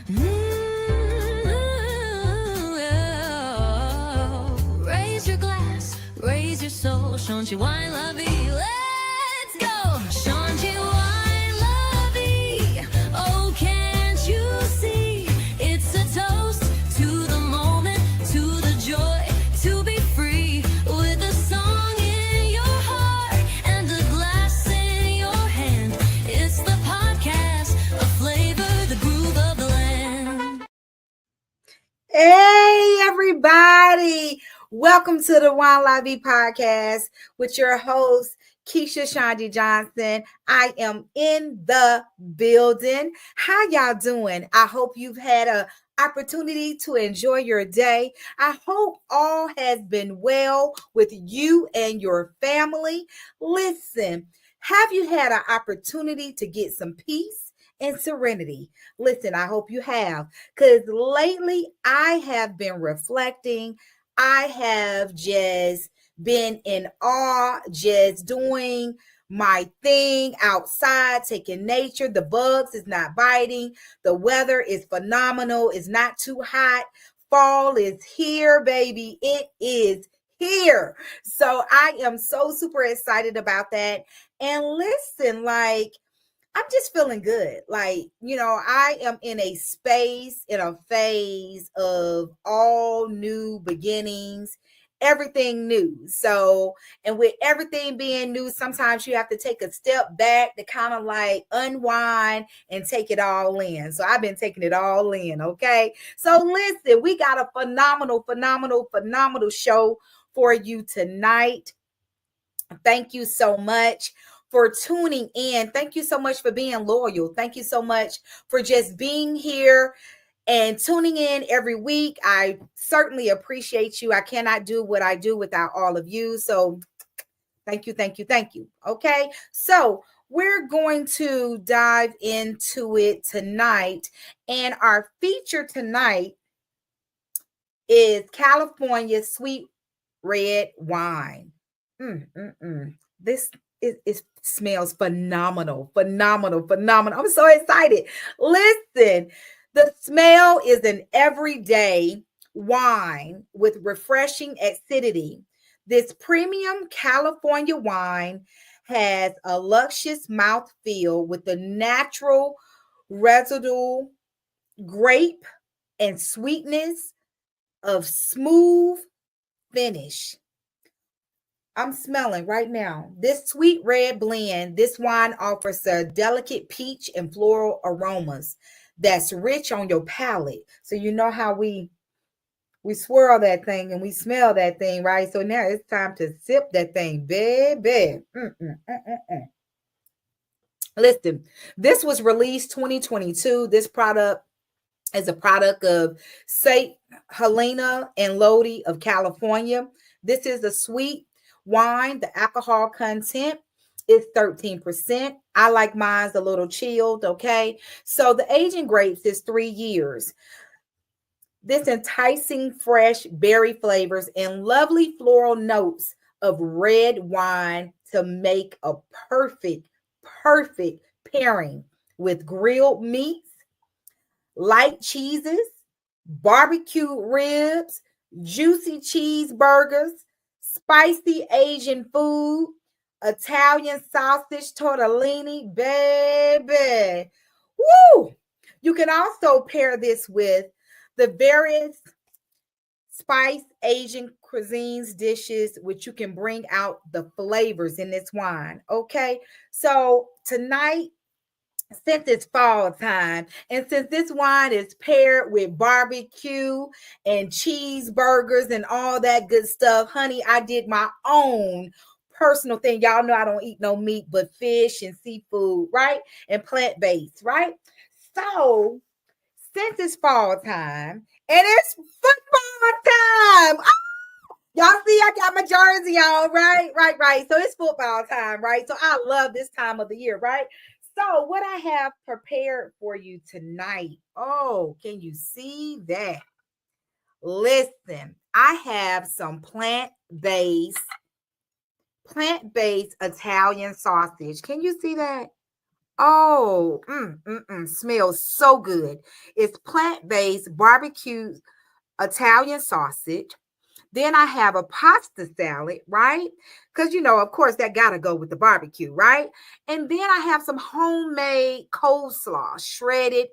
Raise your glass, raise your soul. ShonGee, Wine La Vie. Let's go. ShonGee, Wine La Vie. Oh, can't you see? It's a toast to the moment, to the joy, to be free. With a song in your heart and a glass in your hand. It's the podcast, a flavor, the groove of the land. Hey, everybody. Welcome to the Wine La Vie podcast with your host, Keisha ShonGee Johnson. I am in the building. How y'all doing? I hope you've had an opportunity to enjoy your day. I hope all has been well with you and your family. Listen, have you had an opportunity to get some peace and serenity? Listen, I hope you have, because lately I have been reflecting. I have just been in awe, just doing my thing outside, taking nature. The bugs is not biting. The weather is phenomenal. It's not too hot. Fall is here, baby. It is here. So I am so super excited about that. And listen, I'm just feeling good. I am in a space, in a phase of all new beginnings, everything new. So, and with everything being new, sometimes you have to take a step back to kind of unwind and take it all in. So I've been taking it all in. Okay. So listen, we got a phenomenal show for you tonight. Thank you so much for tuning in. Thank you so much for being loyal. Thank you so much for just being here and tuning in every week. I certainly appreciate you. I cannot do what I do without all of you. So thank you. Okay. So we're going to dive into it tonight. And our feature tonight is California sweet red wine. This it smells phenomenal. I'm so excited. Listen, the smell is an everyday wine with refreshing acidity. This premium California wine has a luscious mouthfeel with the natural residual grape and sweetness of smooth finish. I'm smelling right now. This sweet red blend, this wine offers a delicate peach and floral aromas that's rich on your palate. So you know how we swirl that thing and we smell that thing, right? So now it's time to sip that thing, baby. Listen, this was released 2022. This product is a product of St. Helena and Lodi of California. This is a sweet wine. The alcohol content is 13%. I like mine's a little chilled, okay? So the aging grapes is 3 years. This enticing fresh berry flavors and lovely floral notes of red wine to make a perfect pairing with grilled meats, light cheeses, barbecue ribs, juicy cheeseburgers, spicy Asian food, Italian sausage tortellini, baby. Woo! You can also pair this with the various spice Asian cuisines dishes, which you can bring out the flavors in this wine. Okay, so tonight, since it's fall time, and since this wine is paired with barbecue and cheeseburgers and all that good stuff, honey, I did my own personal thing. Y'all know I don't eat no meat but fish and seafood, right? And plant-based, right? So since it's fall time and it's football time, y'all see I got my jersey on, right? So it's football time, right? So I love this time of the year, right? So what I have prepared for you tonight, oh, can you see that? Listen, I have some plant-based Italian sausage. Can you see that? Oh, smells so good. It's plant-based barbecue Italian sausage. Then I have a pasta salad, right? Because, of course, that got to go with the barbecue, right? And then I have some homemade coleslaw, shredded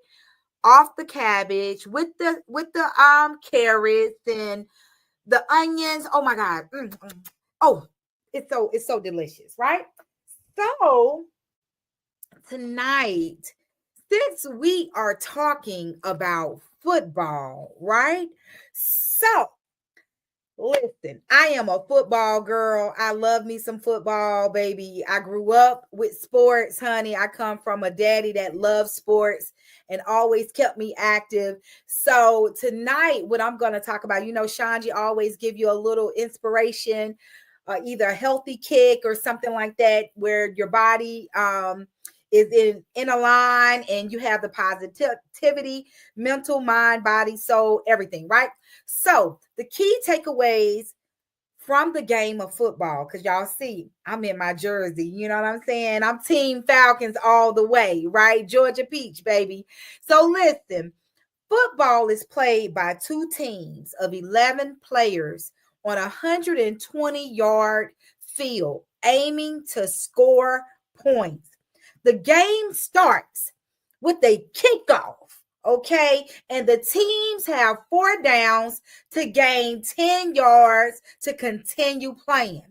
off the cabbage with the carrots and the onions. Oh my God. Oh, it's so delicious, right? So tonight, since we are talking about football, right? So listen, I am a football girl. I love me some football, baby. I grew up with sports, honey. I come from a daddy that loves sports and always kept me active. So tonight, what I'm going to talk about, ShonGee always give you a little inspiration, either a healthy kick or something like that, where your body is in a line and you have the positivity, mental, mind, body, soul, everything, right? So the key takeaways from the game of football, because y'all see, I'm in my jersey. You know what I'm saying? I'm Team Falcons all the way, right? Georgia Peach, baby. So listen, football is played by two teams of 11 players on a 120-yard field, aiming to score points. The game starts with a kickoff, okay? And the teams have 4 downs to gain 10 yards to continue playing.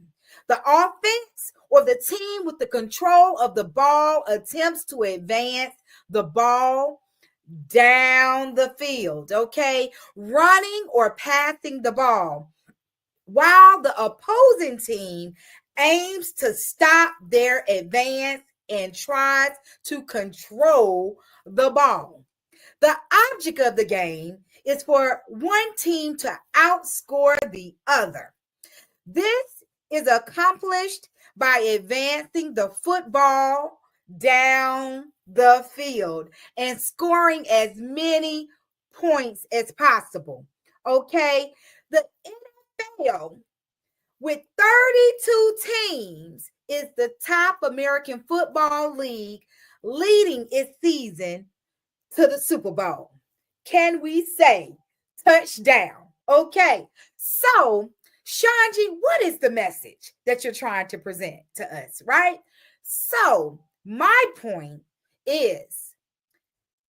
The offense or the team with the control of the ball attempts to advance the ball down the field, okay? Running or passing the ball, while the opposing team aims to stop their advance and tries to control the ball. The object of the game is for one team to outscore the other. This is accomplished by advancing the football down the field and scoring as many points as possible. Okay? The NFL, with 32 teams, is the top American Football League, leading its season to the Super Bowl. Can we say touchdown? Okay. So, ShonGee, what is the message that you're trying to present to us, right? So, my point is,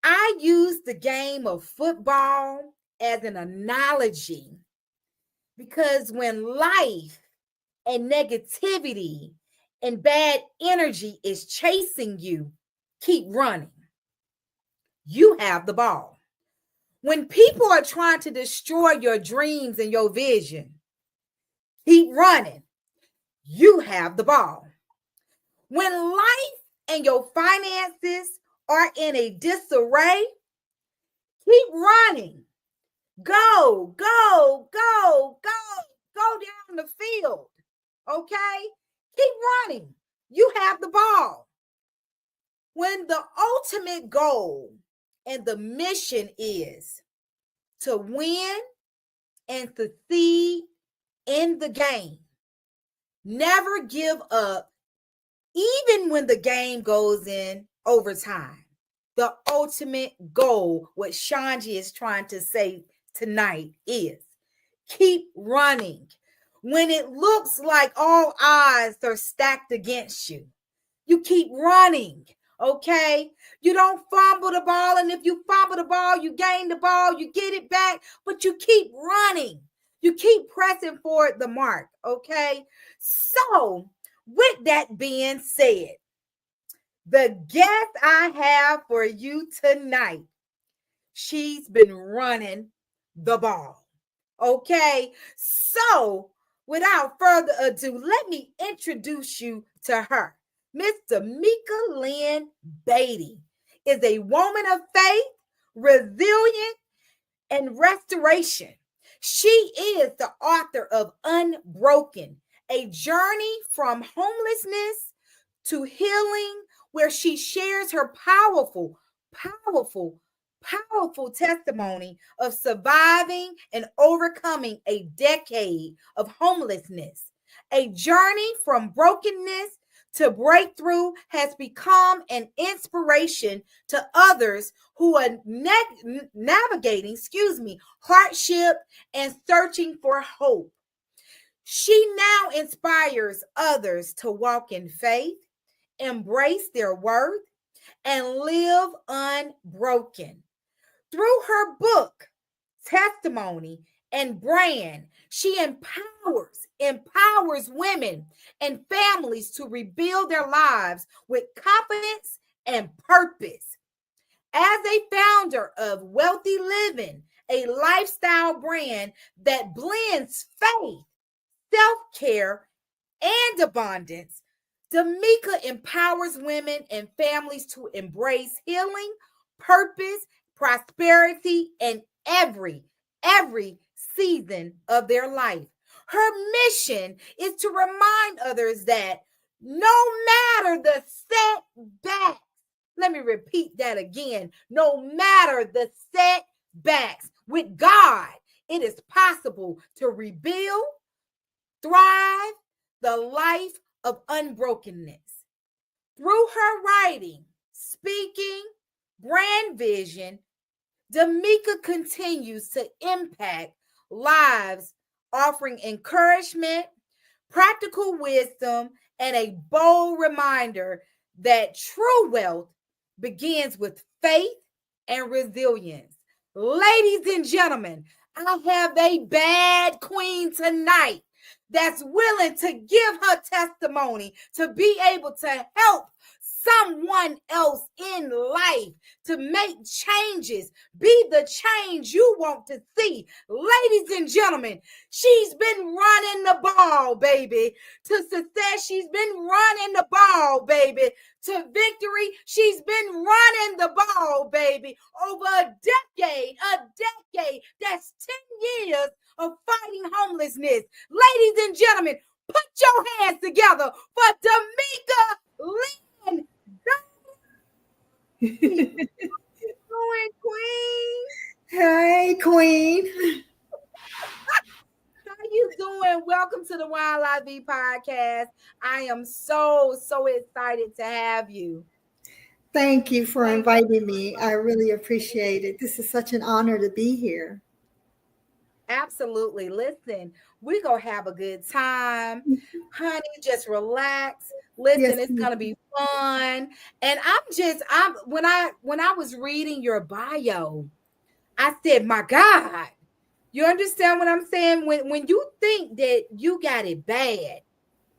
I use the game of football as an analogy because when life and negativity and bad energy is chasing you, keep running. You have the ball. When people are trying to destroy your dreams and your vision, keep running. You have the ball. When life and your finances are in a disarray, keep running. Go, go, go, go, go down the field. Okay? Keep running. You have the ball. When the ultimate goal and the mission is to win and succeed in the game, never give up, even when the game goes in overtime. The ultimate goal, what ShonGee is trying to say tonight, is keep running. When it looks like all odds are stacked against you, you keep running, okay? You don't fumble the ball, and if you fumble the ball, you gain the ball, you get it back, but you keep running. You keep pressing for the mark, okay? So, with that being said, the guest I have for you tonight, she's been running the ball, okay? So, without further ado, let me introduce you to her. Miss Demica Lynn Baity is a woman of faith, resilience, and restoration. She is the author of Unbroken, a journey from homelessness to healing, where she shares her powerful, powerful, powerful testimony of surviving and overcoming a decade of homelessness, a journey from brokenness to break through has become an inspiration to others who are navigating, hardship and searching for hope. She now inspires others to walk in faith, embrace their worth, and live unbroken. Through her book, testimony, and brand, she empowers women and families to rebuild their lives with confidence and purpose. As a founder of Wealthy Living, a lifestyle brand that blends faith, self-care, and abundance, Demica empowers women and families to embrace healing, purpose, prosperity, and every season of their life. Her mission is to remind others that no matter the setbacks, let me repeat that again. No matter the setbacks, with God, it is possible to rebuild, thrive the life of unbrokenness. Through her writing, speaking, brand vision, Demica continues to impact lives, offering encouragement, practical wisdom, and a bold reminder that true wealth begins with faith and resilience. Ladies and gentlemen, I have a bad queen tonight that's willing to give her testimony to be able to help someone else in life to make changes, be the change you want to see. Ladies and gentlemen, she's been running the ball, baby, to success. She's been running the ball, baby, to victory. She's been running the ball, baby, over a decade. That's 10 years of fighting homelessness. Ladies and gentlemen, put your hands together for Demica Lynn. How you doing, Queen? Hey, Queen. How you doing? Welcome to the Wine La Vie podcast. I am so excited to have you. Thank you for inviting me. I really appreciate it. This is such an honor to be here. Absolutely. Listen, we're going to have a good time. Honey, just relax. Listen, Yes, it's going to be fun. And when I was reading your bio, I said, my God, you understand what I'm saying? When you think that you got it bad,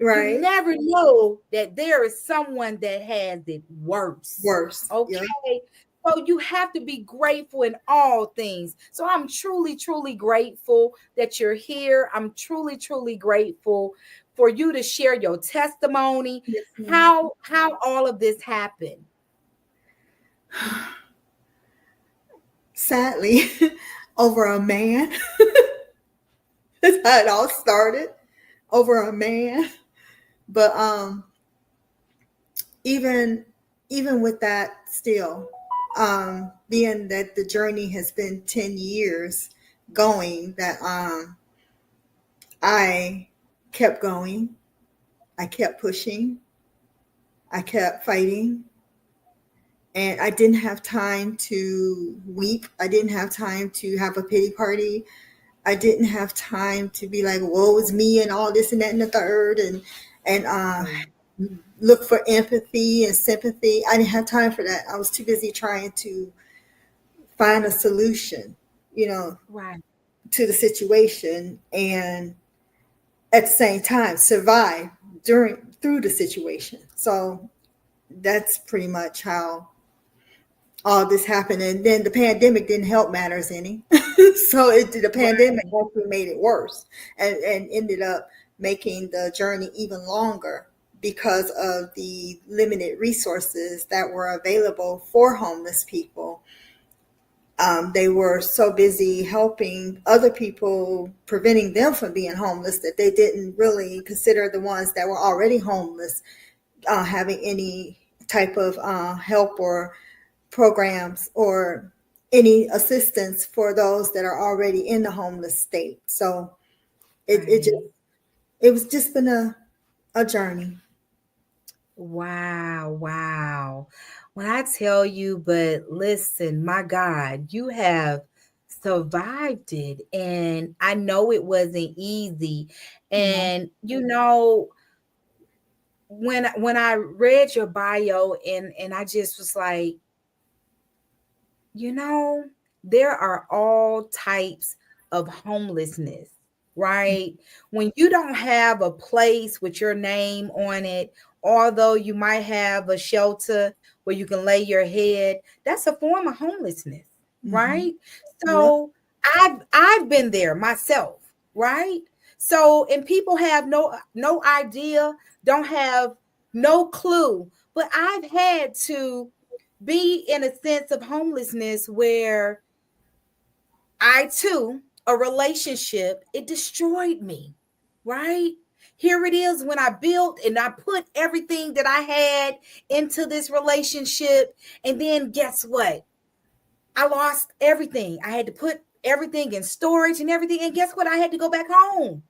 right. you never know that there is someone that has it worse. Okay. Yeah. So you have to be grateful in all things. So I'm truly grateful that you're here. I'm truly grateful for you to share your testimony. Yes, how all of this happened. Sadly, over a man. That's how it all started. Over a man. But even with that still, being that the journey has been 10 years going, that I kept going, I kept pushing, I kept fighting, and I didn't have time to weep. I didn't have time to have a pity party. I didn't have time to be like, woe is me and all this and that and the third, and look for empathy and sympathy. I didn't have time for that. I was too busy trying to find a solution, Right. to the situation, and at the same time survive through the situation. So that's pretty much how all this happened. And then the pandemic didn't help matters any. So the pandemic actually made it worse, and ended up making the journey even longer because of the limited resources that were available for homeless people. They were so busy helping other people, preventing them from being homeless, that they didn't really consider the ones that were already homeless having any type of help or programs or any assistance for those that are already in the homeless state. So it was just been a journey. Wow, wow. When I tell you, but listen, my God, you have survived it. And I know it wasn't easy. No. And when I read your bio and I just was like, you know, there are all types of homelessness, right? When you don't have a place with your name on it, although you might have a shelter where you can lay your head, that's a form of homelessness, Mm-hmm. right? Yep. So I've been there myself, right? So and people have no idea, don't have no clue, but I've had to be in a sense of homelessness where I too, a relationship, it destroyed me, right? Here it is when I built and I put everything that I had into this relationship. And then guess what? I lost everything. I had to put everything in storage and everything. And guess what? I had to go back home.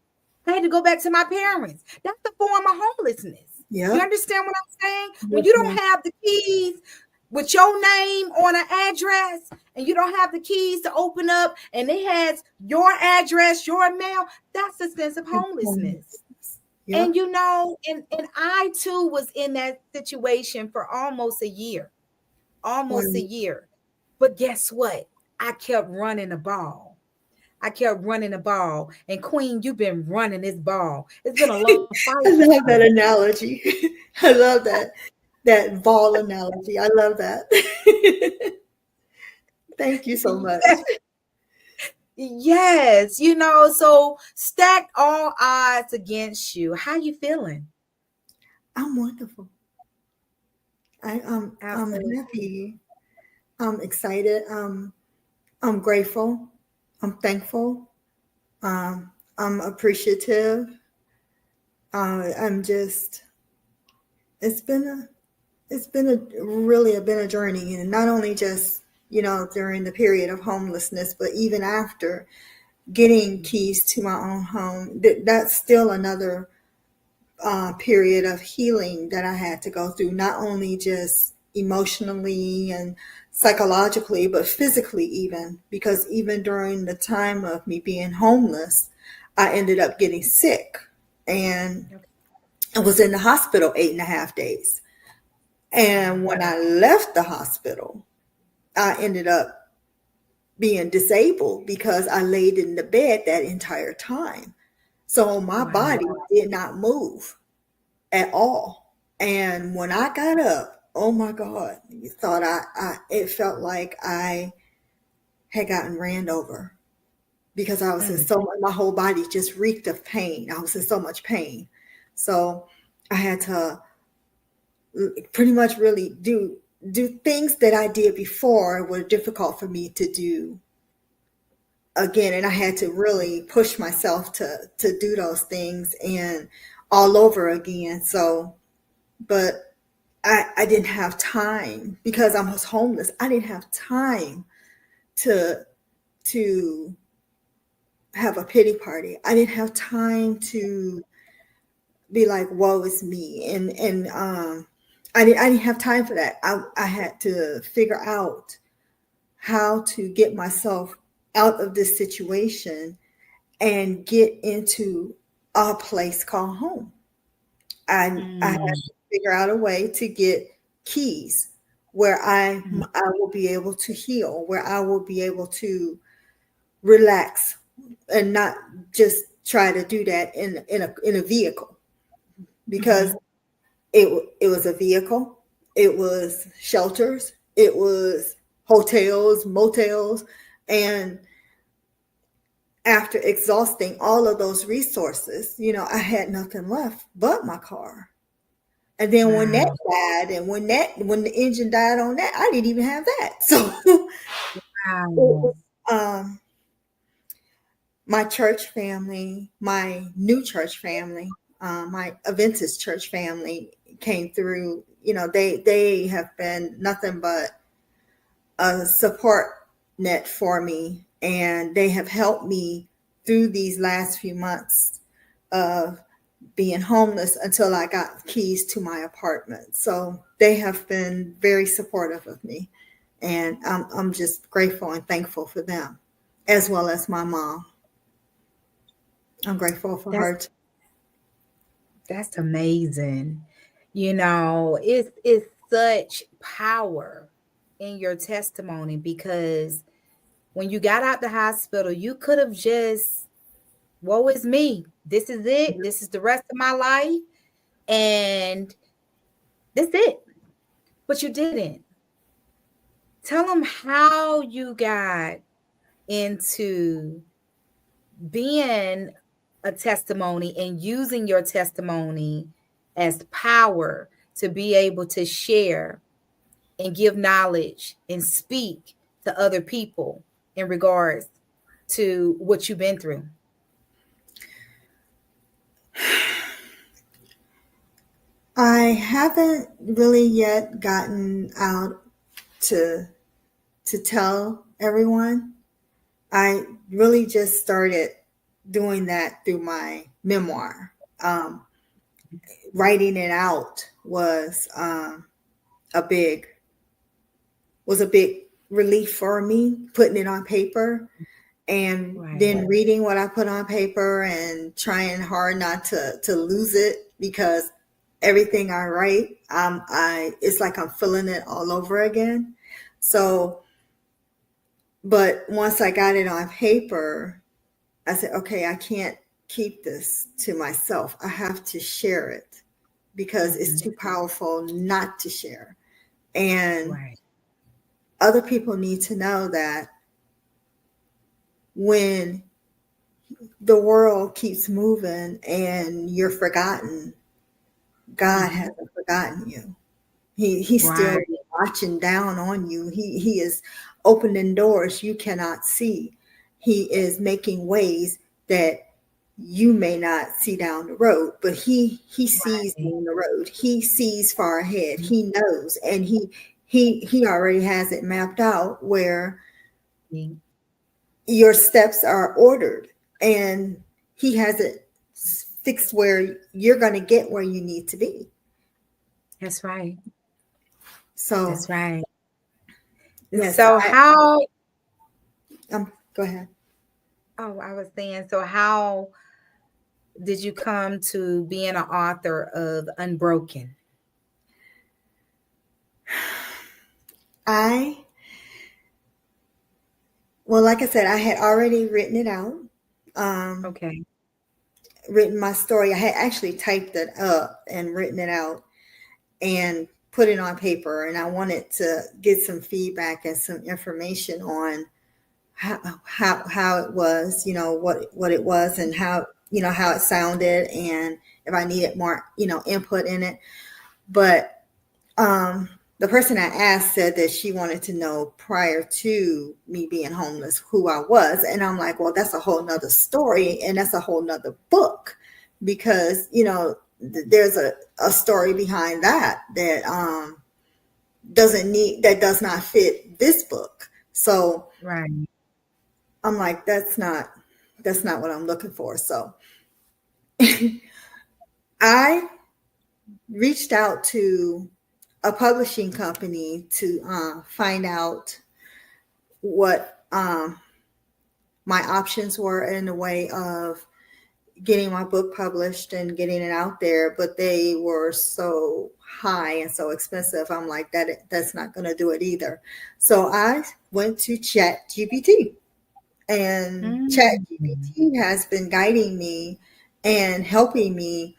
I had to go back to my parents. That's the form of homelessness. You Yep. understand what I'm saying? When Yes, you don't ma'am. have the keys with your name on an address and you don't have the keys to open up and it has your address, your mail, that's a sense of homelessness. And Yep. and I too was in that situation for almost a year. Almost a Right. year. But guess what? I kept running the ball. I kept running the ball. And Queen, you've been running this ball. It's been a long fight I for love that you. analogy. I love that ball analogy. I love that. Thank you so much. Yes, so stack all odds against you. How you feeling? I'm wonderful. I'm Absolutely. happy. I'm excited. I'm grateful. I'm thankful. I'm appreciative. I'm just. It's been a. It's been a really been a journey, and not only just during the period of homelessness, but even after getting keys to my own home. That's still another period of healing that I had to go through, not only just emotionally and psychologically, but physically, even because even during the time of me being homeless, I ended up getting sick and Okay. I was in the hospital 8.5 days. And when I left the hospital, I ended up being disabled because I laid in the bed that entire time. So my Wow. body did not move at all. And when I got up, oh my God, you thought it felt like I had gotten ran over because I was in Mm. so much, my whole body just reeked of pain. I was in so much pain. So I had to pretty much really do things that I did before were difficult for me to do again. And I had to really push myself to do those things and all over again. So, but I didn't have time because I was homeless. I didn't have time to to have a pity party. I didn't have time to be like, "Woe is me," and I didn't have time for that. I had to figure out how to get myself out of this situation and get into a place called home. I had Mm. to figure out a way to get keys where Mm. I will be able to heal, where I will be able to relax and not just try to do that in a vehicle because Mhm. it was a vehicle, it was shelters, it was hotels, motels, and after exhausting all of those resources, I had nothing left but my car. And then when that Wow. died, and when the engine died on that, I didn't even have that. So it Wow. was my church family, my new church family, my Adventist church family came through. They have been nothing but a support net for me, and they have helped me through these last few months of being homeless until I got keys to my apartment. So they have been very supportive of me, and I'm just grateful and thankful for them, as well as my mom. I'm grateful for That's her. that's amazing. You know, it's such power in your testimony, because when you got out the hospital, you could have just, woe is me. This is it. This is the rest of my life. And that's it. But you didn't. Tell them how you got into being a testimony and using your testimony as power to be able to share and give knowledge and speak to other people in regards to what you've been through. I haven't really yet gotten out to tell everyone. I really just started doing that through my memoir. Writing it out was a big relief for me, putting it on paper, and then reading what I put on paper and trying hard not to lose it, because everything I write, it's like I'm feeling it all over again. So, but once I got it on paper, I said, okay, I can't keep this to myself. I have to share it, because it's too powerful not to share. And other people need to know that when the world keeps moving and you're forgotten, God hasn't forgotten you. He's still watching down on you. He is opening doors you cannot see. He is making ways that you may not see down the road, but he sees down the road. He sees far ahead. He knows, and he already has it mapped out where your steps are ordered, and he has it fixed where you're going to get where you need to be. That's right. So that's right. Yes, so how go ahead. Oh, I was saying, so how did you come to being an author of Unbroken? Well, like I said, I had already written it out. Okay. Written my story. I had actually typed it up and written it out and put it on paper. And I wanted to get some feedback and some information on how it was, what it was, and how it sounded, and if I needed more, input in it. But the person I asked said that she wanted to know, prior to me being homeless, who I was. And I'm like, well, that's a whole nother story, and that's a whole nother book, because, there's a story behind that does not fit this book. So I'm like, that's not what I'm looking for. So I reached out to a publishing company to find out what my options were in the way of getting my book published and getting it out there, but they were so high and so expensive. I'm like, that's not going to do it either. So I went to ChatGPT, and ChatGPT has been guiding me and helping me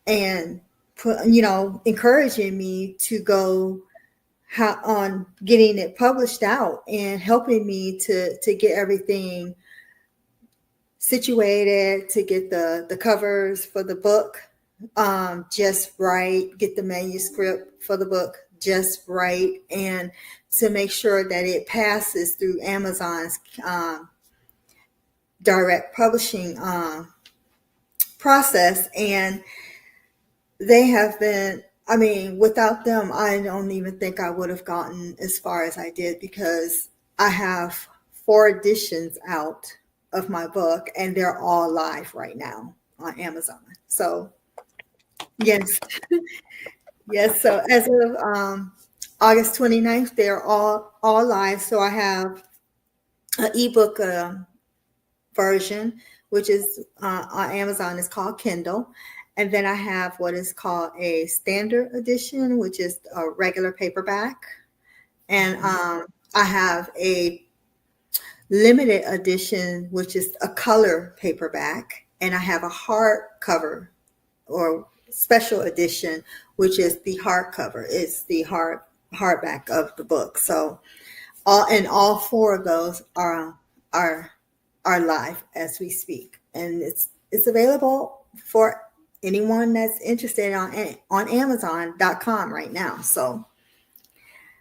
and encouraging me to go on getting it published out, and helping me to get everything situated, to get the covers for the book just right, get the manuscript for the book just right, and to make sure that it passes through Amazon's direct publishing process. And they have been, without them, I don't even think I would have gotten as far as I did, because I have 4 editions out of my book, and they're all live right now on Amazon. So Yes. Yes. So as of August 29th, they're all live. So I have an ebook version, which is on Amazon. It's called Kindle. And then I have what is called a standard edition, which is a regular paperback. And I have a limited edition, which is a color paperback. And I have a hardcover or special edition, which is the hardcover. It's the hardback of the book. So all four of those are live as we speak, and it's available for anyone that's interested on Amazon.com right now. So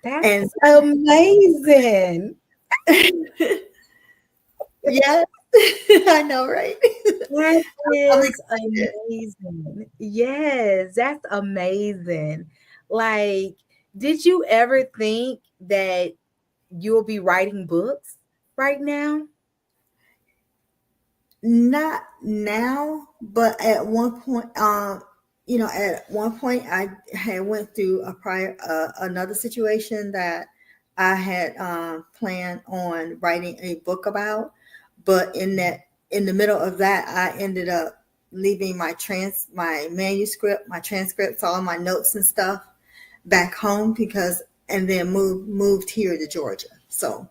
That's amazing. yeah, I know, right? That I'm is excited. amazing. Yes, that's amazing. Like, did you ever think that you'll be writing books right now? Not now, but at one point, at one point I had went through another situation that I had planned on writing a book about, but in the middle of that, I ended up leaving my manuscript, my transcripts, all my notes and stuff back home and then moved here to Georgia. So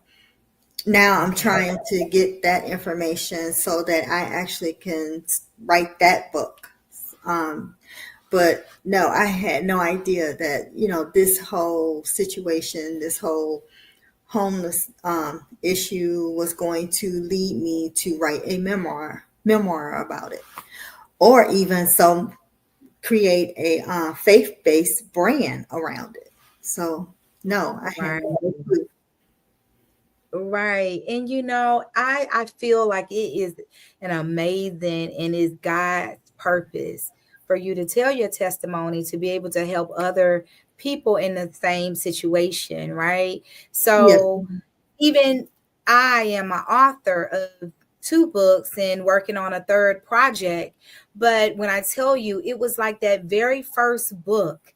now I'm trying to get that information so that I actually can write that book. But no, I had no idea that, this whole situation, this whole homeless issue was going to lead me to write a memoir about it, or even create a faith-based brand around it. So no, I had Right. no clue. Right. And I feel like it is an amazing and is God's purpose for you to tell your testimony to be able to help other people in the same situation, right? Yes, So even I am an author of two books and working on a third project, but when I tell you it was like that very first book,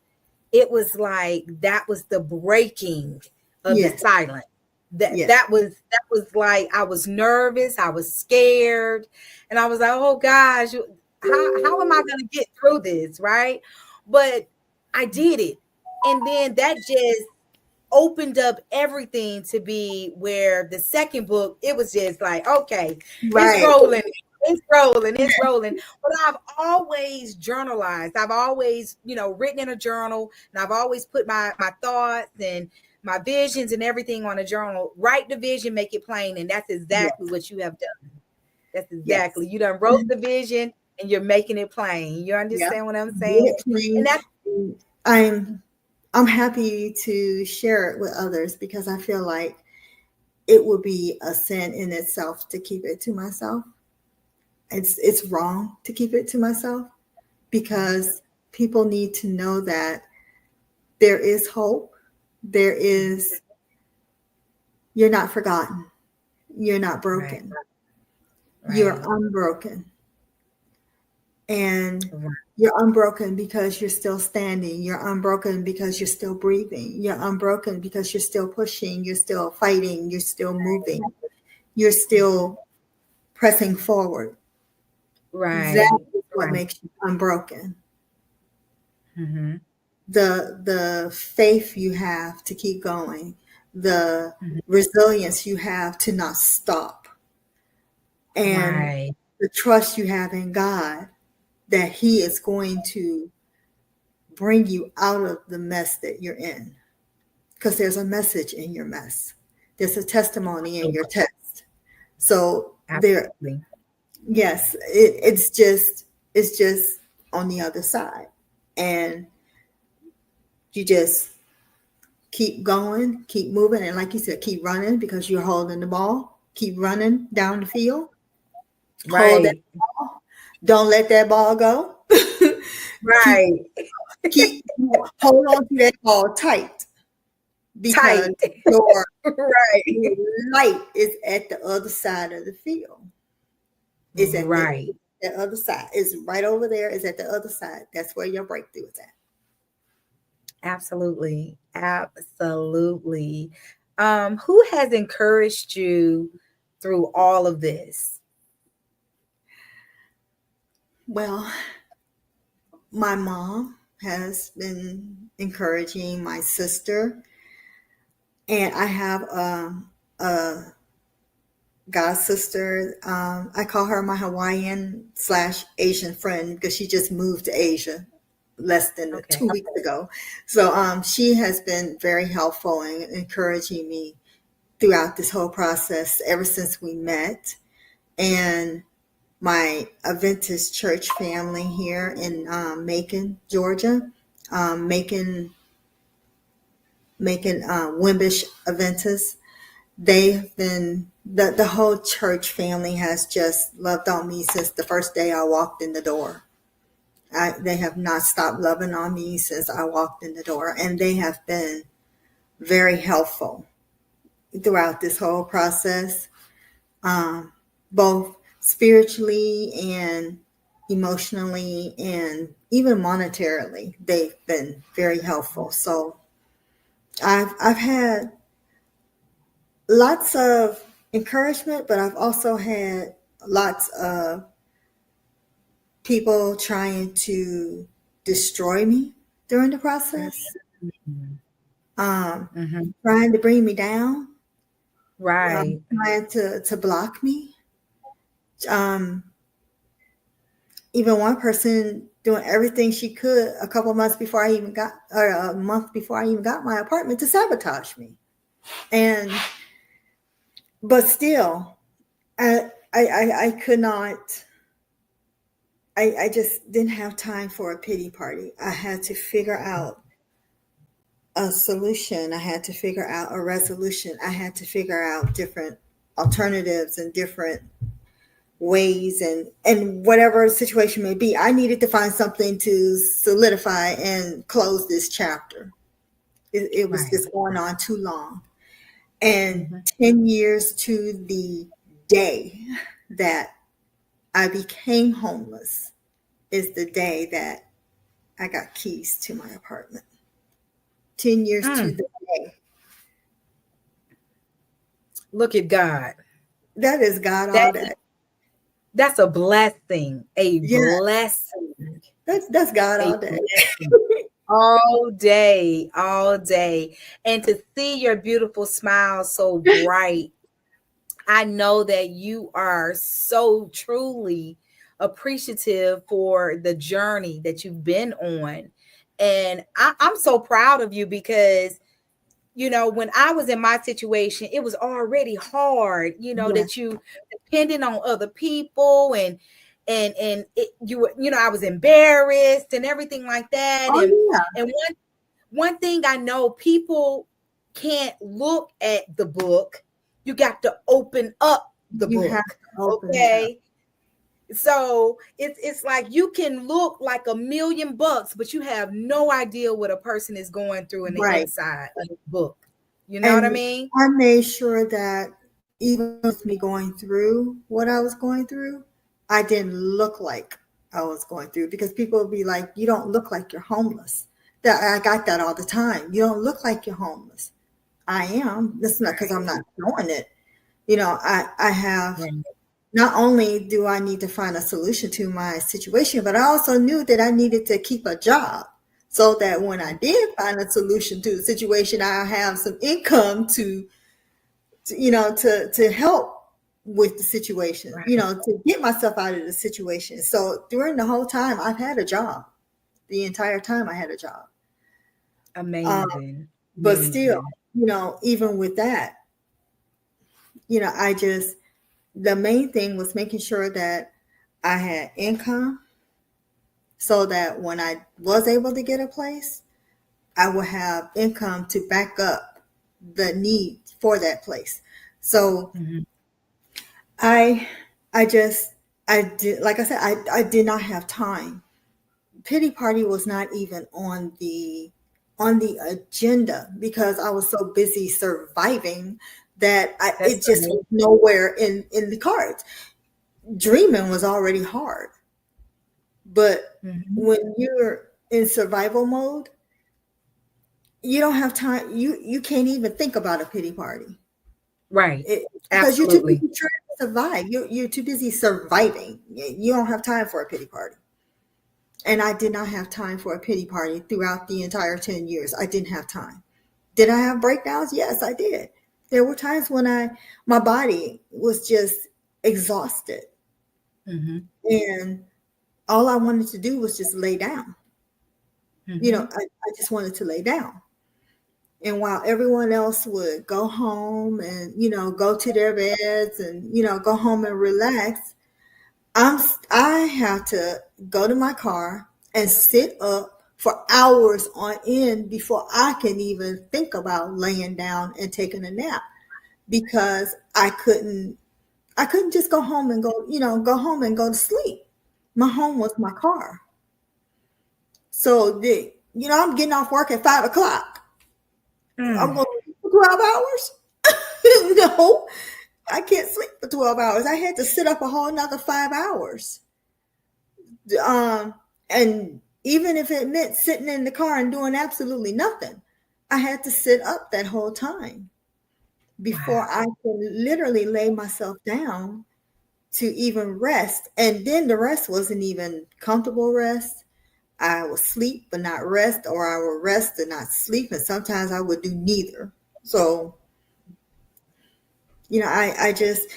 it was like that was the breaking of the yes, silence. That yes, that was that was like I was nervous, I was scared, and I was like, oh gosh, how am I gonna get through this? Right. But I did it. And then that just opened up everything to be where the second book, it was just like, okay, it's right. rolling, it's rolling, it's rolling. But I've always journalized. I've always, written in a journal, and I've always put my thoughts and my visions and everything on a journal. Write the vision, make it plain. And that's exactly Yes, what you have done. That's yes. exactly. You done wrote the vision and you're making it plain. You Yeah. understand what I'm Get saying? it And clean. that's I'm happy to share it with others because I feel like it would be a sin in itself to keep it to myself. It's wrong to keep it to myself because people need to know that there is hope. There is You're not forgotten. You're not right, broken. You're right, unbroken. And right, you're unbroken because you're still standing. You're unbroken because you're still breathing. You're unbroken because you're still pushing. You're still fighting. You're still moving. You're still pressing forward. That right, is what right. makes you unbroken. Mhm, The faith you have to keep going, the mhm. resilience you have to not stop, and Right. the trust you have in God that He is going to bring you out of the mess that you're in. Because there's a message in your mess. There's a testimony in Absolutely. your test. So there, Absolutely. yes, it's just on the other side. And you just keep going, keep moving, and like you said, keep running because you're holding the ball. Keep running down the field. Hold that Right. ball. Don't let that ball go. keep Right. keep hold on to that ball tight because Tight. your Right. light is at the other side of the field. It's at the Right. the other side. It's right over there. It's at the other side. That's where your breakthrough is at. Absolutely. Absolutely. Who has encouraged you through all of this? Well, my mom has been encouraging, my sister, and I have a god sister. I call her my Hawaiian / Asian friend because she just moved to Asia less than Okay. 2 weeks ago. So she has been very helpful in encouraging me throughout this whole process ever since we met. And my Adventist church family here in Macon, Georgia, Macon, Wimbish Adventist. They've been the whole church family has just loved on me since the first day I walked in the door. They have not stopped loving on me since I walked in the door, and they have been very helpful throughout this whole process, both spiritually and emotionally and even monetarily. They've been very helpful. So I've had lots of encouragement, but I've also had lots of people trying to destroy me during the process, trying to bring me down, Right. trying to block me. Even one person doing everything she could a couple of months before I even got, or a month before I even got my apartment, to sabotage me. But still, I could not. I just didn't have time for a pity party. I had to figure out a solution. I had to figure out a resolution. I had to figure out different alternatives and different ways, and whatever situation may be, I needed to find something to solidify and close this chapter. It was just going on too long. And 10 years to the day that I became homeless is the day that I got keys to my apartment. 10 years to the day. Look at God. That is God all day. That's a blessing. Blessing. That's God all day. All day, all day. And to see your beautiful smile so bright, I know that you are so truly appreciative for the journey that you've been on. And I'm so proud of you because, you know, when I was in my situation, it was already hard, you know, that you depended on other people and you were, you know, I was embarrassed and everything like that. And one thing I know, people can't look at the book. You got to open up the book. Okay. So it's like you can look like $1 million, but you have no idea what a person is going through in the inside of the book. You know what I mean? I made sure that even with me going through what I was going through, I didn't look like I was going through, because people would be like, you don't look like you're homeless. I got that all the time. You don't look like you're homeless. I am. That's not because I'm not knowing it. You know, I have, not only do I need to find a solution to my situation, but I also knew that I needed to keep a job so that when I did find a solution to the situation, I have some income to help with the situation, you know, to get myself out of the situation. So during the whole time, I've had a job. The entire time I had a job. Amazing. But still, you know, even with that, you know, the main thing was making sure that I had income so that when I was able to get a place, I would have income to back up the need for that place. So I did, like I said, I did not have time. Pity party was not even on the agenda because I was so busy surviving that it just was nowhere in the cards. Dreaming was already hard. But Mhm. when you're in survival mode, you don't have time. You can't even think about a pity party. Right. Because you're too Absolutely. busy trying to survive. You're too busy surviving. You don't have time for a pity party. And I did not have time for a pity party throughout the entire 10 years. I didn't have time. Did I have breakdowns? Yes, I did. There were times when my body was just exhausted. Mm-hmm. And all I wanted to do was just lay down. Mm-hmm. I just wanted to lay down. And while everyone else would go home and, go to their beds and, go home and relax, I have to go to my car and sit up for hours on end before I can even think about laying down and taking a nap, because I couldn't just go home and go home and go to sleep. My home was my car. So I'm getting off work at 5 o'clock. I'm going to sleep for 12 hours. No, I can't sleep for 12 hours. I had to sit up a whole another 5 hours. And even if it meant sitting in the car and doing absolutely nothing, I had to sit up that whole time before Wow. I could literally lay myself down to even rest. And then the rest wasn't even comfortable rest. I would sleep but not rest, or I would rest and not sleep. And sometimes I would do neither. So, I just,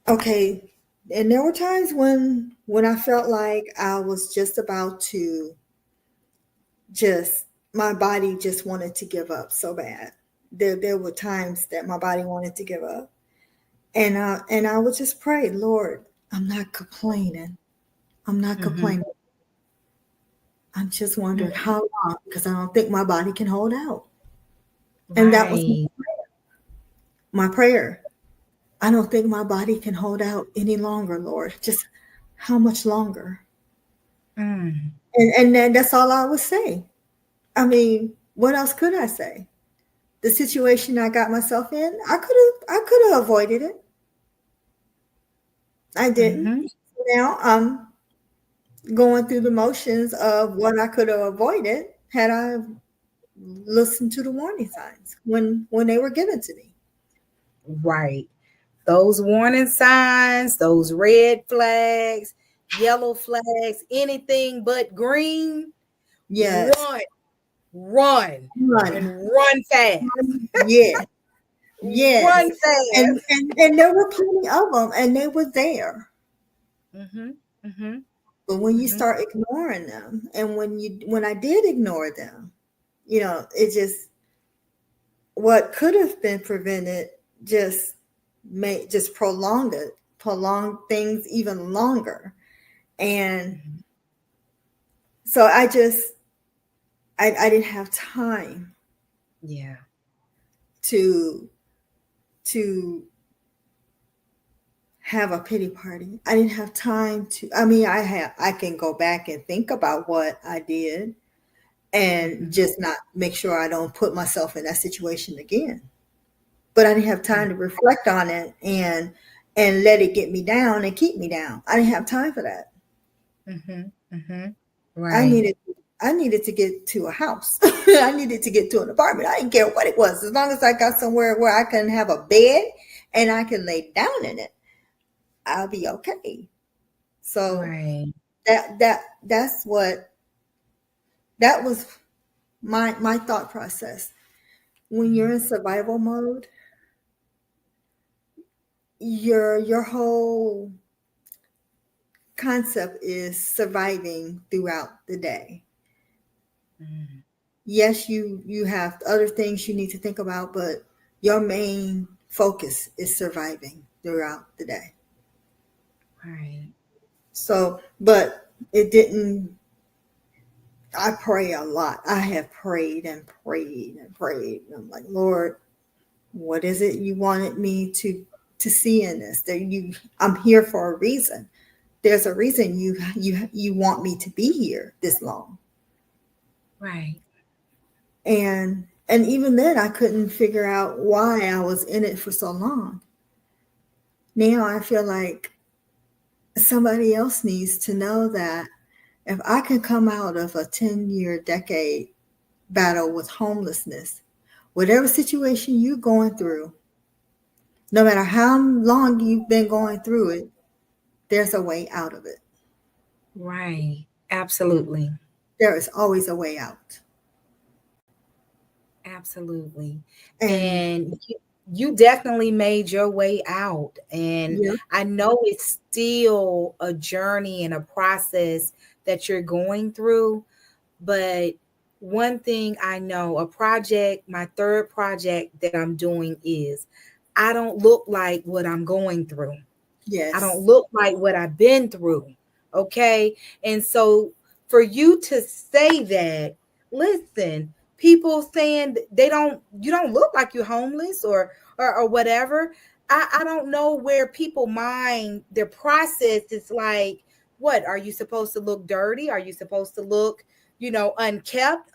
okay. And there were times when I felt like I was just about to my body just wanted to give up so bad. There were times that my body wanted to give up. And I would just pray, Lord, I'm not complaining. I'm not complaining. I'm just wondering how long, because I don't think my body can hold out. And that was Right. my prayer. I don't think my body can hold out any longer, Lord. Just how much longer? Mm. And then that's all I would say. I mean, what else could I say? The situation I got myself in, I could have avoided it. I didn't. Mm-hmm. Now I'm going through the motions of what I could have avoided had I listened to the warning signs when they were given to me. Right. Those warning signs, those red flags, yellow flags, anything but green, Yes. run, and Run. run fast. Yeah. Yes. Run fast. And there were plenty of them, and they were there. Mm-hmm. Mm-hmm. But when you Mm-hmm. start ignoring them, and when I did ignore them, it just, what could have been prevented just prolong things even longer. And so I didn't have time Yeah. to have a pity party. I didn't have time to, I can go back and think about what I did and just not make sure I don't put myself in that situation again. But I didn't have time to reflect on it and let it get me down and keep me down. I didn't have time for that. Mm-hmm. Mm-hmm. I Right. needed to get to a house. I needed to get to an apartment. I didn't care what it was. As long as I got somewhere where I can have a bed and I can lay down in it, I'll be okay. So Right. that's what, that was my thought process. When you're in survival mode, your whole concept is surviving throughout the day. Mm. Yes, you have other things you need to think about, but your main focus is surviving throughout the day. Right. So, but it didn't, I pray a lot. I have prayed and prayed and prayed. And I'm like, Lord, what is it you wanted me to see in this? I'm here for a reason. There's a reason you want me to be here this long. Right. And even then I couldn't figure out why I was in it for so long. Now I feel like somebody else needs to know that If I can come out of a 10-year decade battle with homelessness, whatever situation you're going through, no matter how long you've been going through it, there's a way out of it. Right. Absolutely. There is always a way out. Absolutely. And And you definitely made your way out. And yeah, I know it's still a journey and a process that you're going through. But one thing I know, my third project that I'm doing is I don't look like what I'm going through. I don't yes, look like what I've been through. Okay. And so for you to say that, listen, people saying you don't look like you're homeless or whatever. I don't know where people mind their process. It's like, what are you supposed to look dirty? Are you supposed to look, unkept?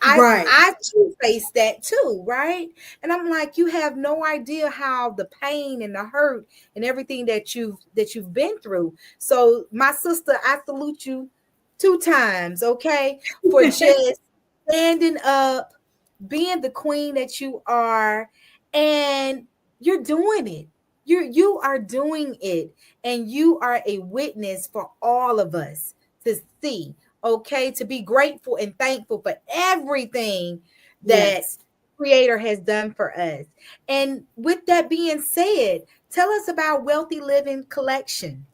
right. I too face that too, right? And I'm like, you have no idea how the pain and the hurt and everything that you've been through. So my sister, I salute you 2 times, okay, for just standing up, being the queen that you are, and you're doing it. You are doing it, and you are a witness for all of us to see, okay, to be grateful and thankful for everything that Yes. Creator has done for us. And with that being said, tell us about Wealthy Living Collection.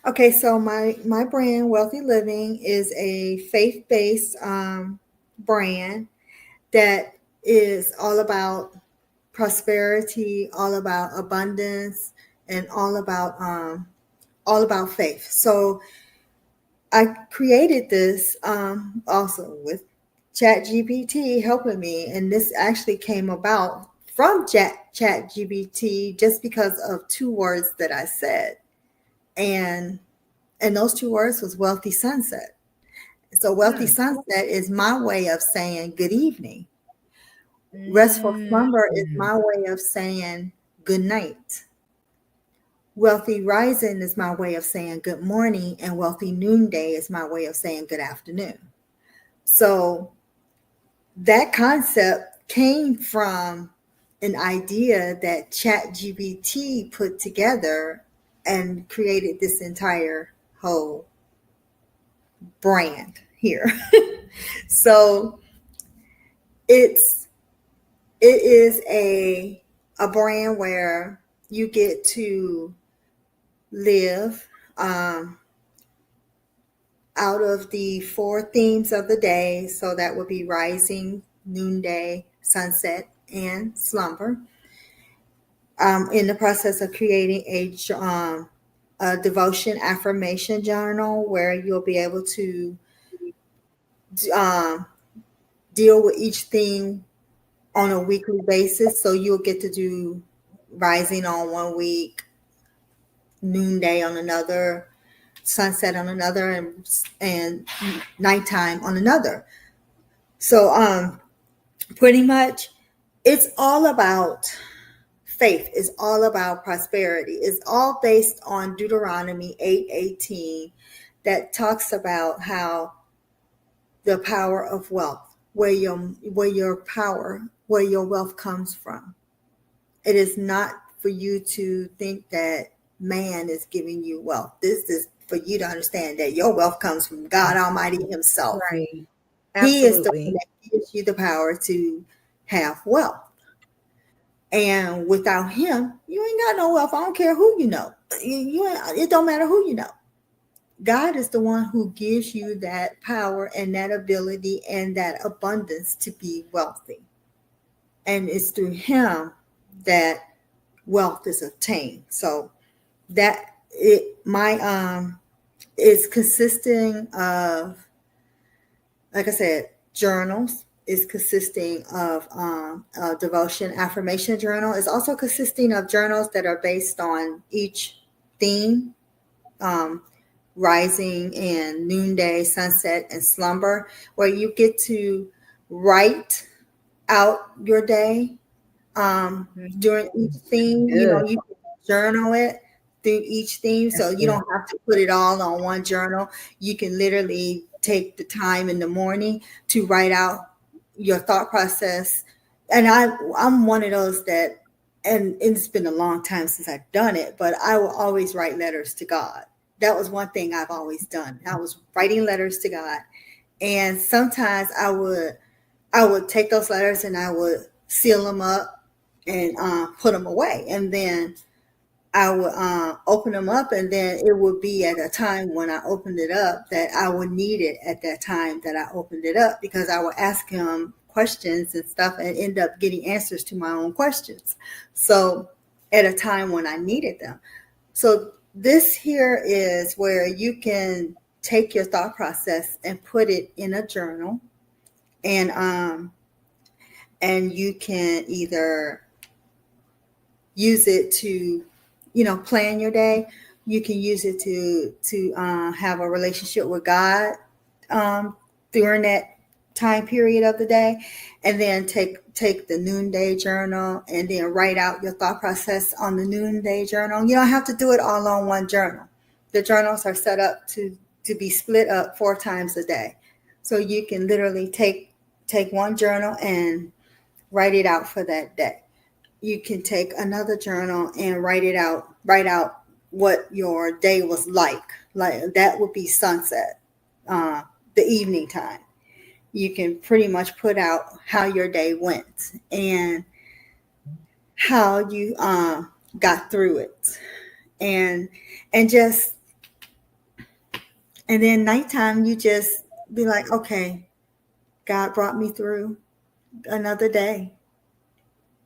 Okay, so my brand, Wealthy Living, is a faith-based brand that is all about prosperity, all about abundance, and all about faith. So I created this also with ChatGPT helping me, and this actually came about from ChatGPT just because of 2 words that I said, and those 2 words was wealthy sunset. So wealthy Mm. sunset is my way of saying good evening. Restful Mm. slumber is my way of saying good night. Wealthy rising is my way of saying good morning, and wealthy noonday is my way of saying good afternoon. So that concept came from an idea that ChatGPT put together and created this entire whole brand here. So it's it is a brand where you get to live out of the 4 themes of the day. So that would be rising, noonday, sunset, and slumber. In the process of creating a devotion affirmation journal where you'll be able to um, deal with each theme on a weekly basis. So you'll get to do rising on one week, noonday on another, sunset on another, and nighttime on another. So pretty much it's all about faith. It's all about prosperity. It's all based on Deuteronomy 8:18 that talks about how the power of wealth, where your wealth comes from. It is not for you to think that man is giving you wealth. This is for you to understand that your wealth comes from God Almighty Himself. Right. He is the one Absolutely. that gives you the power to have wealth. And without Him, you ain't got no wealth. I don't care who you know. It don't matter who you know. God is the one who gives you that power and that ability and that abundance to be wealthy. And it's through Him that wealth is obtained. So that is consisting of, like I said, journals. Is consisting of a devotion affirmation journal. Is also consisting of journals that are based on each theme, rising and noonday, sunset, and slumber, where you get to write out your day during each theme. You know, Good. you can journal it, through each theme. So you don't have to put it all on one journal. You can literally take the time in the morning to write out your thought process. And I'm one of those that, and it's been a long time since I've done it, but I will always write letters to God. That was one thing I've always done. I was writing letters to God. And sometimes I would take those letters and I would seal them up and put them away. And then I would open them up, and then it would be at a time when I opened it up that I would need it at that time that I opened it up, because I would ask him questions and stuff and end up getting answers to my own questions. So at a time when I needed them. So this here is where you can take your thought process and put it in a journal, and you can either use it to, plan your day. You can use it to have a relationship with God during that time period of the day, and then take the noonday journal and then write out your thought process on the noonday journal. You don't have to do it all on one journal. The journals are set up to be split up 4 times a day. So you can literally take one journal and write it out for that day. You can take another journal and write out what your day was like. Like that would be sunset, the evening time. You can pretty much put out how your day went and how you got through it, and then nighttime you just be like, okay, God brought me through another day.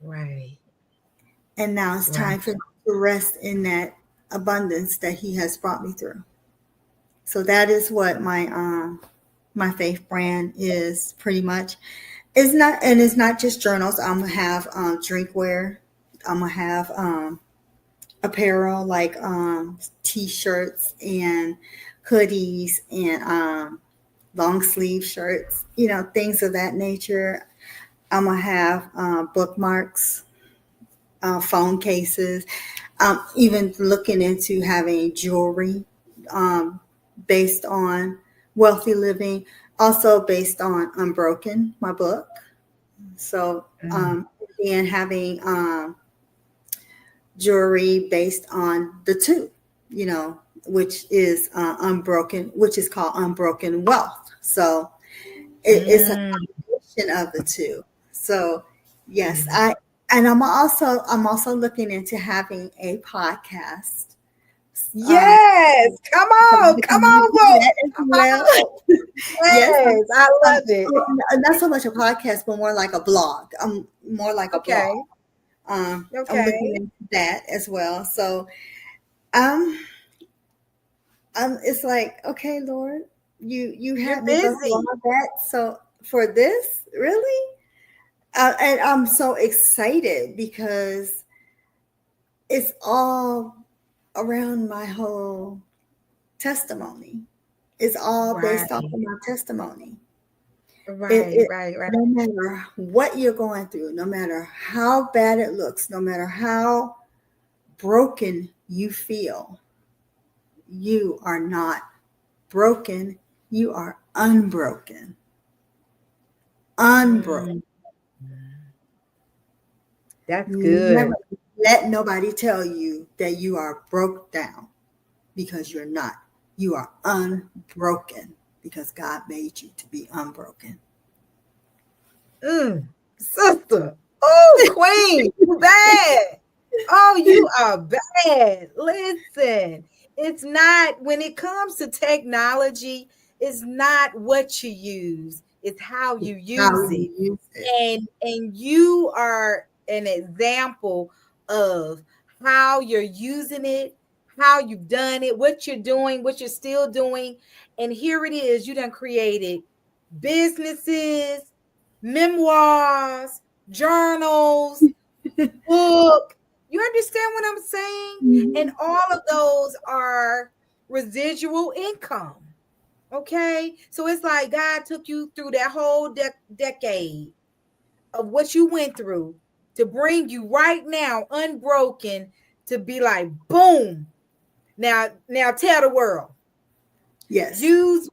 Right. And now it's time for me to rest in that abundance that he has brought me through. So that is what my faith brand is pretty much. It's not just journals. I'm gonna have drinkware. I'm gonna have apparel like t-shirts and hoodies and long sleeve shirts, things of that nature. I'm gonna have bookmarks, phone cases. Even looking into having jewelry based on wealthy living, also based on Unbroken, my book. So and having jewelry based on the two, which is Unbroken, which is called Unbroken Wealth. So it's a combination of the two. So yes, I'm also looking into having a podcast. Yes, come on, Will. Come Well, on. Yes, I love it. Not so much a podcast, but more like a blog. More like a blog. I'm looking into that as well. So, it's like, okay, Lord, you have me go through all of that. So for this, really, and I'm so excited because it's all around my whole testimony. It's all based off of my testimony. Right. No matter what you're going through, no matter how bad it looks, no matter how broken you feel, you are not broken. You are unbroken. Unbroken. That's good. Never let nobody tell you that you are broke down, because you're not. You are unbroken because God made you to be unbroken. Sister. Oh, queen. You bad. Oh, you are bad. Listen, it's not, when it comes to technology, it's not what you use. It's how you use it. And you are an example of how you're using it, how you've done it, what you're doing, what you're still doing. And here it is. You done created businesses, memoirs, journals, book. You understand what I'm saying? And all of those are residual income. Okay. So it's like God took you through that whole decade of what you went through to bring you right now unbroken, to be like, boom, Now tell the world. Yes. Use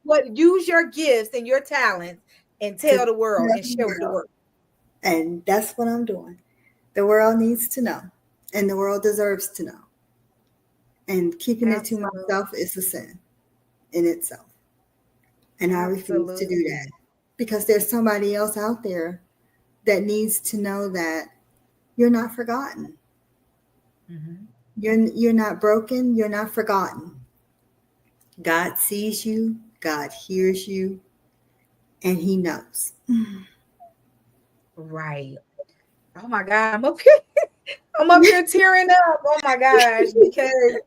your gifts and your talents and tell the world and share with the world. And that's what I'm doing. The world needs to know, and the world deserves to know. And keeping it to myself is a sin in itself. And I refuse to do that, because there's somebody else out there that needs to know that you're not forgotten. Mm-hmm. You're not broken. You're not forgotten. God sees you. God hears you. And he knows. Right. Oh my God. I'm up here tearing up. Oh my gosh. Because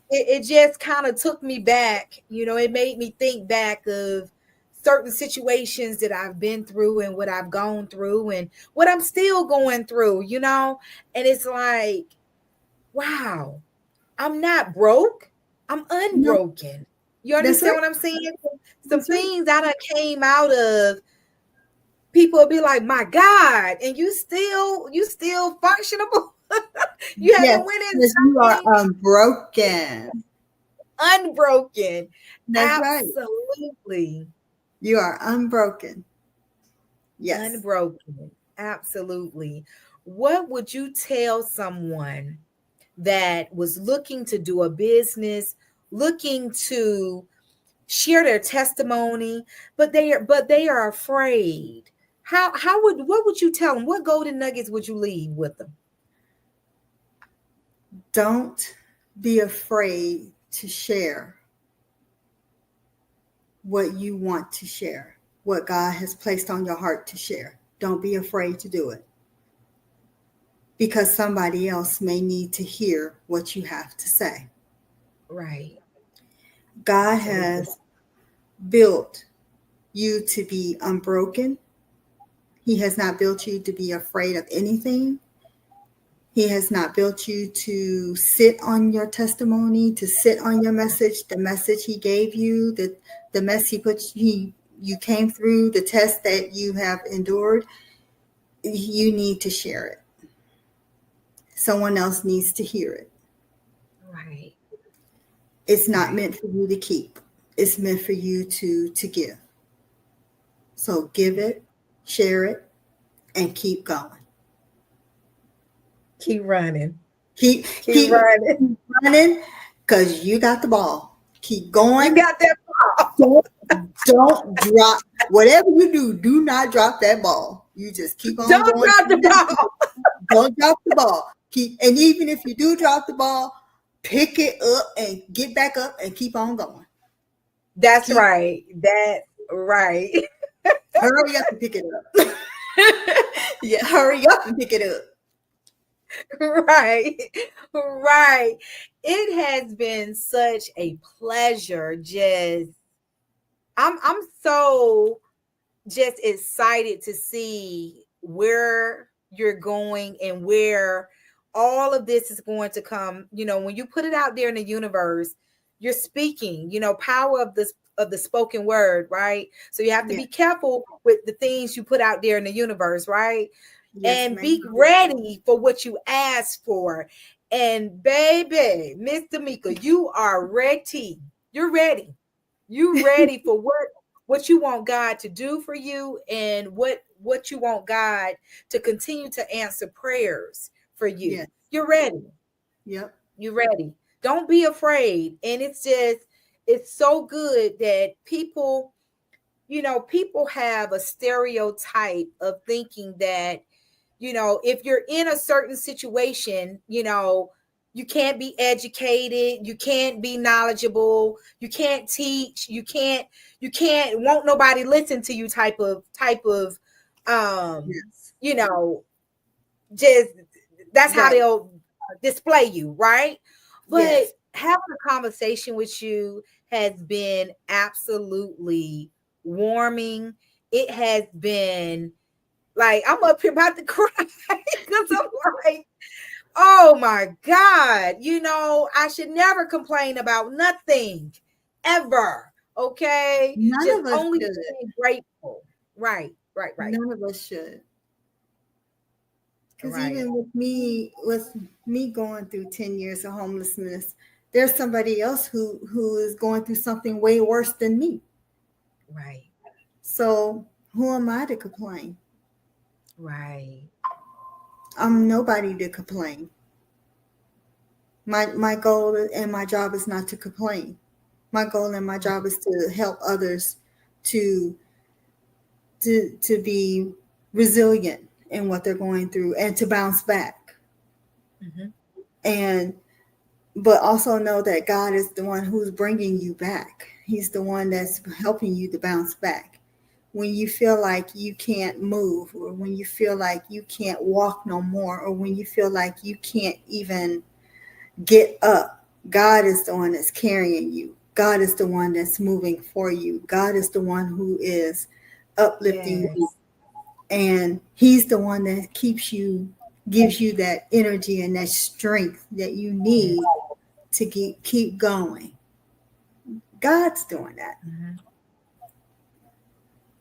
it just kind of took me back. It made me think back of certain situations that I've been through and what I've gone through and what I'm still going through, and it's like, wow, I'm not broke. I'm unbroken. You understand what I'm saying? Some things I done came out of, people will be like, my God, and you still functionable. You haven't went in. You are unbroken. Unbroken. That's Absolutely. Right. You are unbroken. Yes. Unbroken. Absolutely. What would you tell someone that was looking to do a business, looking to share their testimony, but they are afraid? What would you tell them? What golden nuggets would you leave with them? Don't be afraid to share what you want to share, what God has placed on your heart to share. Don't be afraid to do it, because somebody else may need to hear what you have to say. Right. God has built you to be unbroken. He has not built you to be afraid of anything. He has not built you to sit on your testimony, to sit on your message, the message he gave you, the mess you came through, the test that you have endured. You need to share it. Someone else needs to hear it. Right. It's not meant for you to keep. It's meant for you to give. So give it, share it, and keep going. Keep running. Keep running, because you got the ball. Keep going. You got that ball. Don't drop. Whatever you do, do not drop that ball. You just keep on Don't going. drop the ball. Don't drop the ball. And even if you do drop the ball, pick it up and get back up and keep on going. That's right. That's right. Hurry up and pick it up. Yeah, hurry up and pick it up. Right. It has been such a pleasure. I'm so just excited to see where you're going and where all of this is going to come. When you put it out there in the universe, you're speaking, power of the spoken word, right? So you have to be careful with the things you put out there in the universe, right? Yes, and be ready for what you ask for. And baby, Miss Demica, you are ready. You're ready. You ready for what you want God to do for you, and what you want God to continue to answer prayers for you. Yes. You're ready. Yep. You're ready. Don't be afraid. And it's so good that people have a stereotype of thinking that, if you're in a certain situation, you can't be educated, you can't be knowledgeable, you can't teach, you can't won't nobody listen to you type of just that's how they'll display you, right? But having a conversation with you has been absolutely warming. It has been like, I'm up here about to cry because I'm like, oh my God, I should never complain about nothing ever. Okay. None of us only should. Being grateful. Right. None of us should. Because even with me going through 10 years of homelessness, there's somebody else who is going through something way worse than me. Right. So who am I to complain? Right. I'm nobody to complain. My goal and my job is not to complain. My goal and my job is to help others to be resilient in what they're going through and to bounce back. And but also know that God is the one who's bringing you back. He's the one that's helping you to bounce back. When you feel like you can't move, or when you feel like you can't walk no more, or when you feel like you can't even get up, God is the one that's carrying you. God is the one that's moving for you. God is the one who is uplifting you. And he's the one that keeps you, gives you that energy and that strength that you need to keep going. God's doing that.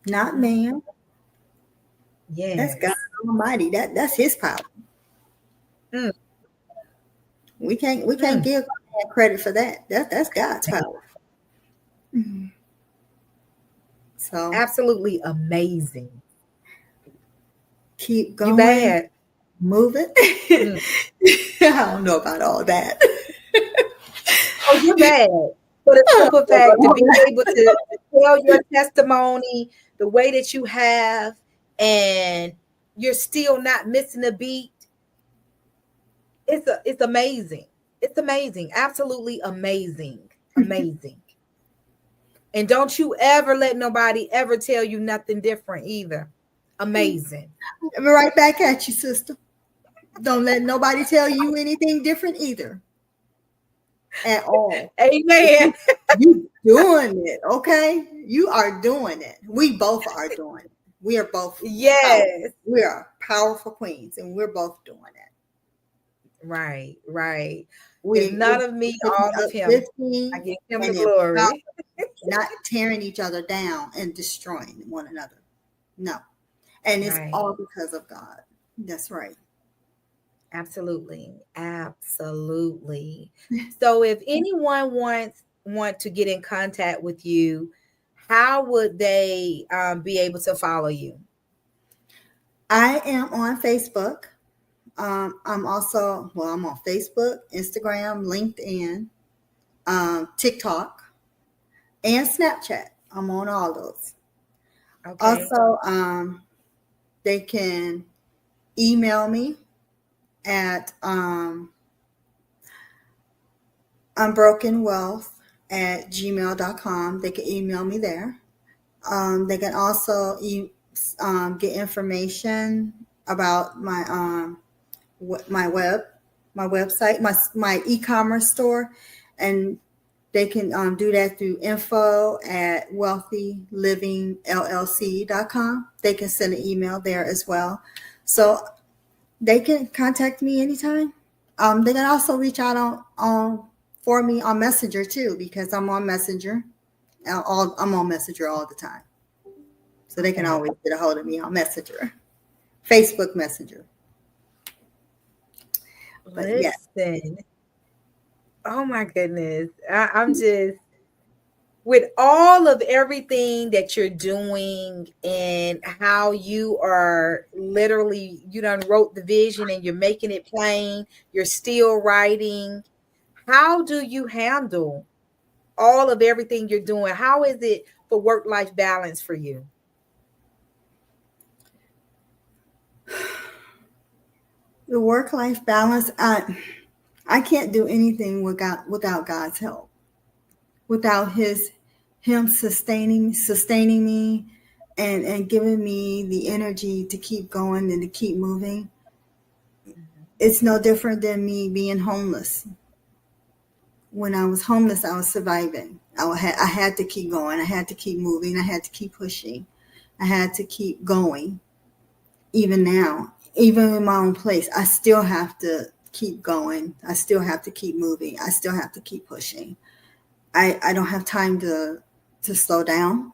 Not man. Yeah. That's God Almighty. That's his power. We can't give God credit for that. That's God's power. So Absolutely amazing. keep going. You bad. Move it. I don't know about all that. Oh, you're bad. For the simple fact to be able to tell your testimony the way that you have, and you're still not missing a beat. It's amazing. It's amazing. Absolutely amazing. Amazing. And don't you ever let nobody ever tell you nothing different either. Amazing. I'm right back at you, sister. Don't let nobody tell you anything different either. At all. Amen. You doing it, okay? You are doing it. We both are doing it. We are both Yes. We are powerful queens, and we're both doing it. Right, right. It's none of me, all of him. I give him the glory. Not tearing each other down and destroying one another. No. And it's all because of God. That's right. Absolutely. Absolutely. So if anyone want to get in contact with you, how would they be able to follow you? I am on Facebook. I'm also, I'm on Facebook, Instagram, LinkedIn, TikTok, and Snapchat. I'm on all those. Okay. Also, they can email me at unbrokenwealth@gmail.com. They can email me there. They can also get information about my website, my e-commerce store, and they can do that through info@wealthylivingllc.com. They can send an email there as well. So they can contact me anytime. They can also reach out for me on Messenger too, because I'm on Messenger. I'm on Messenger all the time. So they can always get a hold of me on Messenger, Facebook Messenger. But listen, oh my goodness. I'm just, with all of everything that you're doing and how you are literally, you done wrote the vision and you're making it plain, you're still writing. How do you handle all of everything you're doing? How is it for work-life balance for you? The work-life balance, I can't do anything without God's help. Without him sustaining me and giving me the energy to keep going and to keep moving. It's no different than me being homeless. When I was homeless, I was surviving. I had to keep going. I had to keep moving. I had to keep pushing. I had to keep going. Even now, even in my own place, I still have to keep going. I still have to keep moving. I still have to keep pushing. I don't have time to slow down.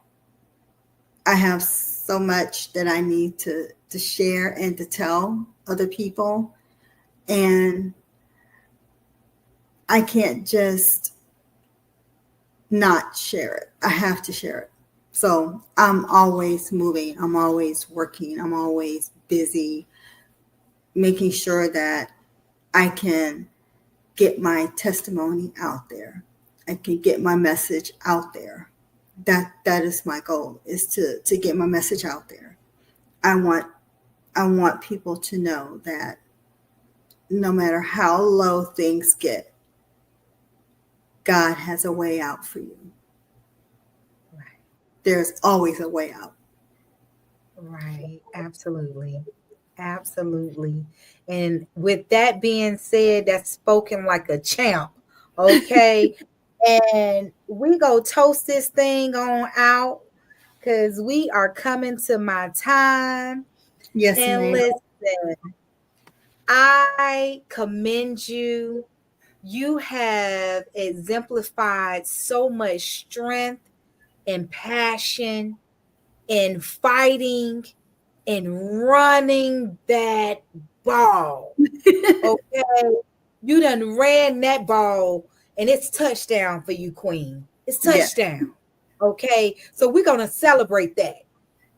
I have so much that I need to share and to tell other people. And I can't just not share it. I have to share it. So I'm always moving. I'm always working. I'm always busy, making sure that I can get my testimony out there. I can get my message out there. That is my goal, is to get my message out there. I want people to know that no matter how low things get, God has a way out for you. Right. There's always a way out. Right. Absolutely. Absolutely. And with that being said, that's spoken like a champ. Okay. And we go toast this thing on out, because we are coming to my time. Yes, And ma'am. listen, I commend you. You have exemplified so much strength and passion in fighting and running that ball. Okay. You done ran that ball, and it's touchdown for you, Queen. It's Yes. touchdown. Okay. So we're going to celebrate that.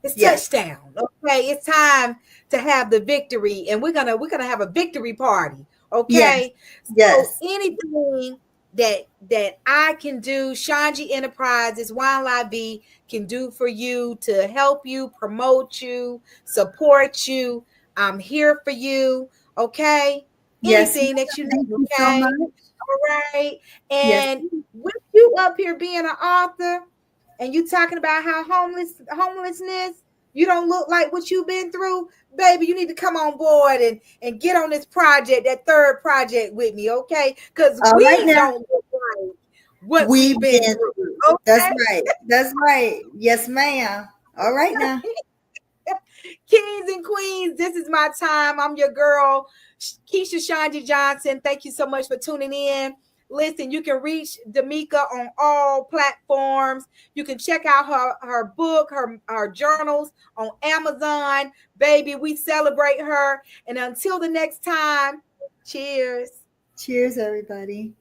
It's Yes. touchdown. Okay. It's time to have the victory, and we're gonna have a victory party. Okay. Yes. So anything that I can do, ShonGee Enterprises, Wine La Vie can do for you to help you, promote you, support you, I'm here for you. Okay. Yes. Anything that you Thank need. you so Okay. much. All right. Yes. And with you up here being an author, and you talking about how homelessness, you don't look like what you've been through, baby, you need to come on board and get on this project, that third project with me, okay? Because All we right now. don't look like what We've we've been been through. Okay? That's right. That's right. Yes, ma'am. All right now. Kings and queens, this is my time. I'm your girl, Keisha ShonGee Johnson. Thank you so much for tuning in. Listen, you can reach Demica on all platforms. You can check out her book, her journals on Amazon. Baby, we celebrate her. And until the next time, cheers. Cheers, everybody.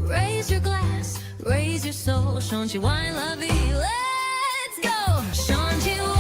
Raise your glass, raise your soul. ShonGee, Wine La Vie. Let's go. ShonGee.